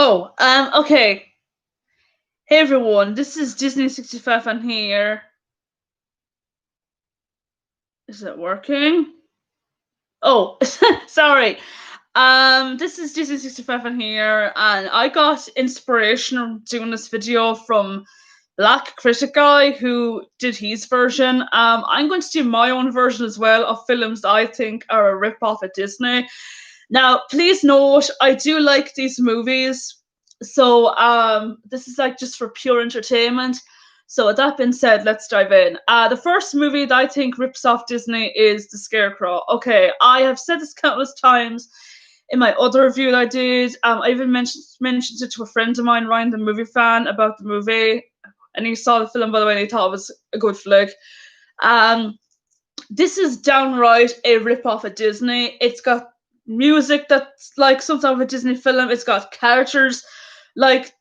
Okay. Hey everyone, this is Disney 65 on here. Is it working? Oh, sorry. This is Disney 65 on here, and I got inspiration of doing this video from Black Critic Guy who did his version. I'm going to do my own version as well of films that I think are a rip-off at Disney. Now, please note, I do like these movies, so this is like just for pure entertainment. So, with that being said, let's dive in. The first movie that I think rips off Disney is The Scarecrow. Okay, I have said this countless times in my other review that I did. I even mentioned it to a friend of mine, Ryan, the movie fan, about the movie, and he saw the film by the way, and he thought it was a good flick. Um, this is downright a rip off of Disney. It's got music that's like something of a Disney film. It's got characters like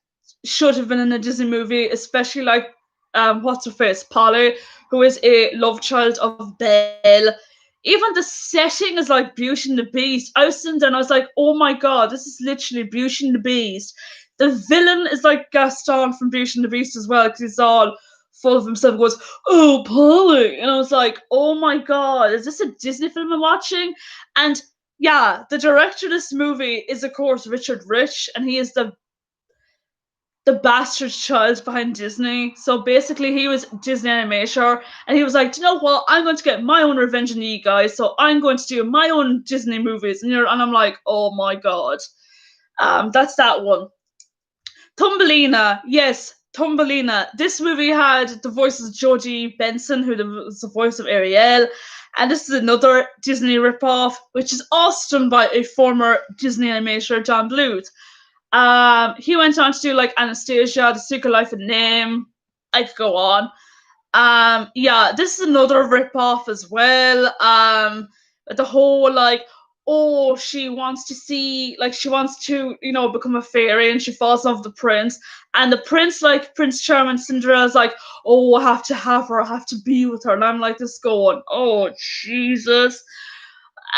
should have been in a Disney movie, especially like what's her face, Polly, who is a love child of Belle. Even the setting is like Beauty and the Beast. I was sitting there and I was like, oh my god, this is literally Beauty and the Beast. The villain is like Gaston from Beauty and the Beast as well, because he's all full of himself and goes, oh, Polly. And I was like, oh my god, is this a Disney film I'm watching? And yeah, the director of this movie is, of course, Richard Rich, and he is the bastard child behind Disney. So basically, he was Disney animator, and he was like, you know what? I'm going to get my own revenge on you guys. So I'm going to do my own Disney movies. And I'm like, oh my god. That's that one. Thumbelina, yes, Thumbelina. This movie had the voices of Jodie Benson, who was the voice of Ariel, and this is another Disney ripoff, which is also done by a former Disney animator, John Bluth. He went on to do like Anastasia, The Secret Life of Name. I could go on. Yeah, this is another ripoff as well. The whole like, oh, she wants to see, like, she wants to, become a fairy, and she falls in love with the prince. And the prince, like Prince Charming, Cinderella's like, oh, I have to have her, I have to be with her. And I'm like, this going, oh, Jesus.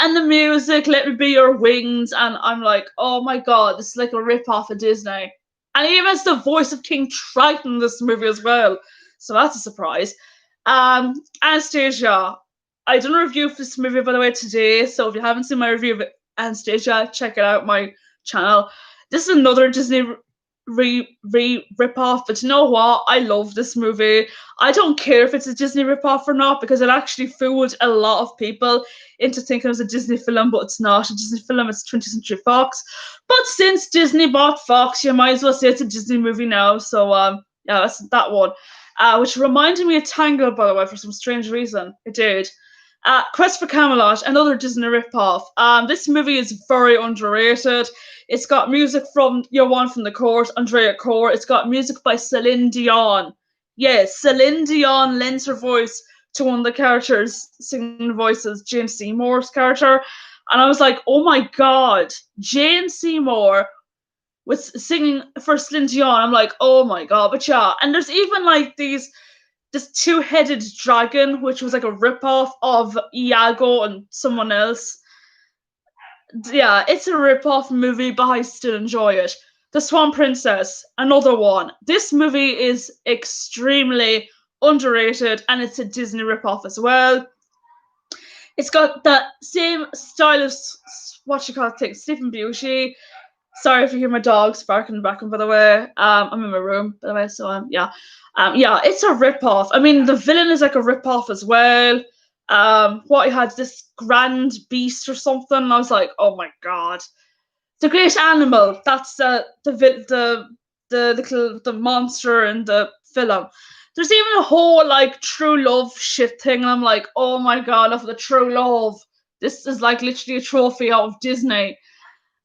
And the music, Let Me Be Your Wings. And I'm like, oh my god, this is like a rip off of Disney. And he even has the voice of King Triton in this movie as well. So that's a surprise. Anastasia. I done a review for this movie, by the way, today. So if you haven't seen my review of Anastasia, check it out my channel. This is another Disney rip off, but you know what? I love this movie. I don't care if it's a Disney rip off or not, because it actually fooled a lot of people into thinking it was a Disney film, but it's not a Disney film. It's 20th Century Fox. But since Disney bought Fox, you might as well say it's a Disney movie now. So yeah, that's that one. Which reminded me of Tangled, by the way, for some strange reason. It did. Quest for Camelot, another Disney ripoff. This movie is very underrated. It's got music from Your One from the Court, Andrea Corr. It's got music by Celine Dion. Yes, Celine Dion lends her voice to one of the characters singing the voices, Jane Seymour's character. And I was like, oh my god, Jane Seymour was singing for Celine Dion. I'm like, oh my god. But yeah, and there's even like this two-headed dragon, which was like a rip-off of Iago and someone else. Yeah, it's a rip-off movie, but I still enjoy it. The Swan Princess, another one. This movie is extremely underrated, and it's a Disney rip-off as well. It's got that same style of what you call it thing, Sleeping Beauty. Sorry if you hear my dogs barking in the background, by the way. I'm in my room, by the way, so yeah. Yeah, it's a rip-off. I mean, the villain is like a rip-off as well. What he had this grand beast or something, and I was like, oh my god. The great animal, that's the monster in the film. There's even a whole like true love shit thing, and I'm like, oh my god, of the true love. This is like literally a trophy out of Disney.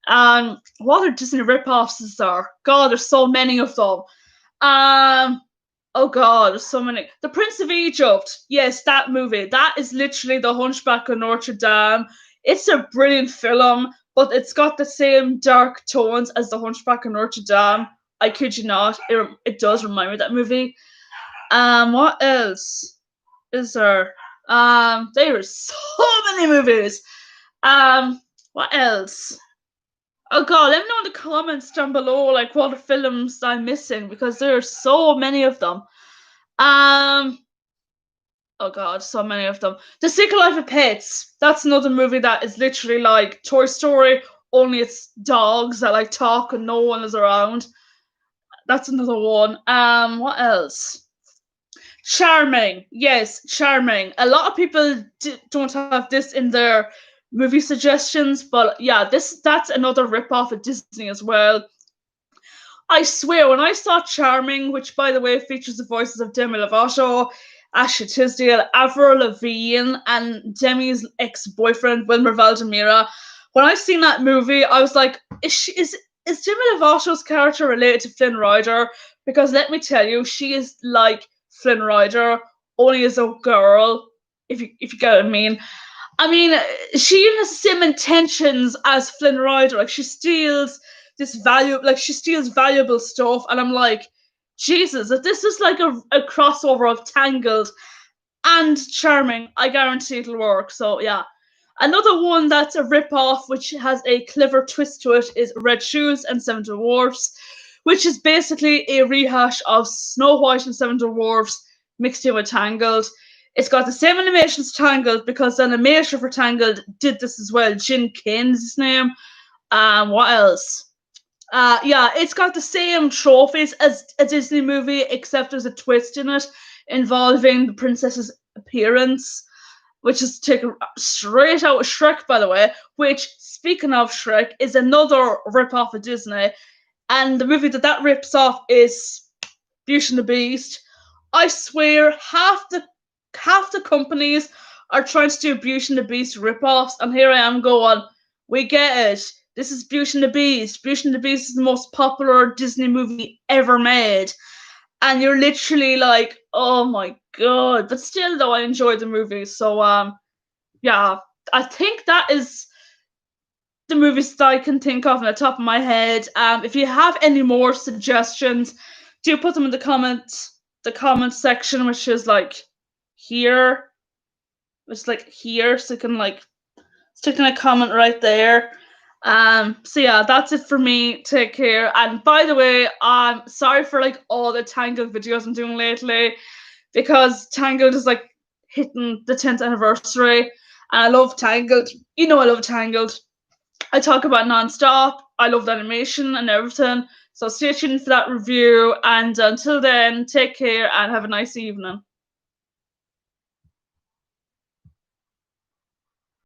What are Disney ripoffs is there? God, there's so many of them. Oh god, there's so many. The Prince of Egypt. Yes, that movie. That is literally the Hunchback of Notre Dame. It's a brilliant film, but it's got the same dark tones as the Hunchback of Notre Dame. I kid you not. It does remind me of that movie. What else is there? There are so many movies. What else? Oh god, let me know in the comments down below like what films I'm missing because there are so many of them. Um oh god, so many of them. The Secret Life of Pets. That's another movie that is literally like Toy Story, only it's dogs that like talk and no one is around. That's another one. What else? Charming. Yes, Charming. A lot of people don't have this in their movie suggestions, but yeah, that's another rip-off of Disney as well. I swear, when I saw Charming, which by the way features the voices of Demi Lovato, Ashley Tisdale, Avril Lavigne, and Demi's ex-boyfriend Wilmer Valderrama, when I seen that movie, I was like, is Demi Lovato's character related to Flynn Rider? Because let me tell you, she is like Flynn Rider, only as a girl. If you get what I mean. I mean, she even has the same intentions as Flynn Rider. Like she steals she steals valuable stuff, and I'm like, Jesus, if this is like a crossover of Tangled and Charming, I guarantee it'll work. So yeah. Another one that's a rip-off, which has a clever twist to it, is Red Shoes and Seven Dwarfs, which is basically a rehash of Snow White and Seven Dwarfs mixed in with Tangled. It's got the same animation as Tangled because the animator for Tangled did this as well. Jin Kane's his name. What else? Yeah, it's got the same trophies as a Disney movie, except there's a twist in it involving the princess's appearance, which is taken straight out of Shrek, by the way. Which, speaking of Shrek, is another rip off of Disney, and the movie that rips off is Beauty and the Beast. I swear, half the companies are trying to do Beauty and the Beast rip-offs, and here I am going, we get it. This is Beauty and the Beast. Beauty and the Beast is the most popular Disney movie ever made. And you're literally like, oh my god. But still though, I enjoyed the movie. So yeah. I think that is the movies that I can think of on the top of my head. If you have any more suggestions, do put them in the comment section, which is like here. It's like here, so you can like stick in a comment right there. So yeah, that's it for me. Take care. And by the way, I'm sorry for like all the Tangled videos I'm doing lately, because Tangled is like hitting the 10th anniversary, and I love Tangled. You know I love Tangled. I talk about non-stop. I love the animation and everything. So stay tuned for that review. And until then, take care and have a nice evening.